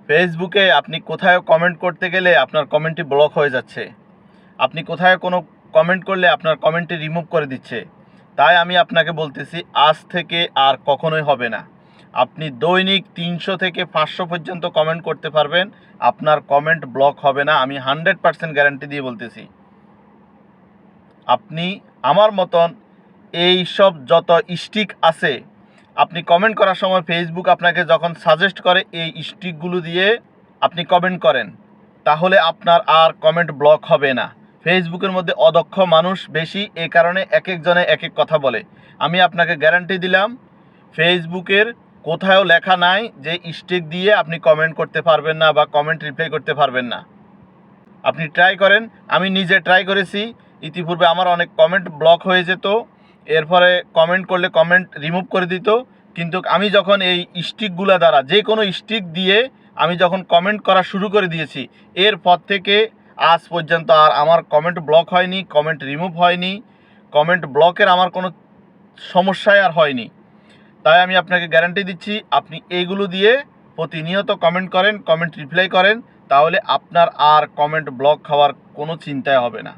ফেসবুকে আপনি কোথাও কমেন্ট করতে গেলে আপনার কমেন্টটি ব্লক হয়ে যাচ্ছে। আপনি কোথাও কোনো কমেন্ট করলে আপনার কমেন্টটি রিমুভ করে দিচ্ছে। তাই আমি আপনাকে বলতেছি, আজ থেকে আর কখনোই হবে না। আপনি দৈনিক 300 থেকে 500 পর্যন্ত কমেন্ট করতে পারবেন, আপনার কমেন্ট ব্লক হবে না। আমি 100% গ্যারান্টি দিয়ে বলতেছি। আপনি আমার মতন এই সব যত স্টিক আছে, আপনি কমেন্ট করার সময় ফেসবুক আপনাকে যখন সাজেস্ট করে এই স্টিকগুলো দিয়ে আপনি কমেন্ট করেন, তাহলে আপনার আর কমেন্ট ব্লক হবে না। ফেসবুকের মধ্যে অদক্ষ মানুষ বেশি, এই কারণে এক একজনে এক এক কথা বলে। আমি আপনাকে গ্যারান্টি দিলাম, ফেসবুকের কোথাও লেখা নাই যে স্টিক দিয়ে আপনি কমেন্ট করতে পারবেন না বা কমেন্ট রিপ্লাই করতে পারবেন না। আপনি ট্রাই করেন। আমি নিজে ট্রাই করেছি। ইতিপূর্বে আমার অনেক কমেন্ট ব্লক হয়ে যেত, এরপরে কমেন্ট করলে কমেন্ট রিমুভ করে দিত। কিন্তু আমি যখন এই স্টিকগুলো দ্বারা, যে কোনো স্টিক দিয়ে আমি যখন কমেন্ট করা শুরু করে দিয়েছি, এরপর থেকে আজ পর্যন্ত আর আমার কমেন্ট ব্লক হয়নি, কমেন্ট রিমুভ হয়নি, কমেন্ট ব্লকের আমার কোনো সমস্যাই আর হয়নি। তাই আমি আপনাকে গ্যারান্টি দিচ্ছি, আপনি এইগুলো দিয়ে প্রতিনিয়ত কমেন্ট করেন, কমেন্ট রিপ্লাই করেন, তাহলে আপনার আর কমেন্ট ব্লক হওয়ার কোনো চিন্তাই হবে না।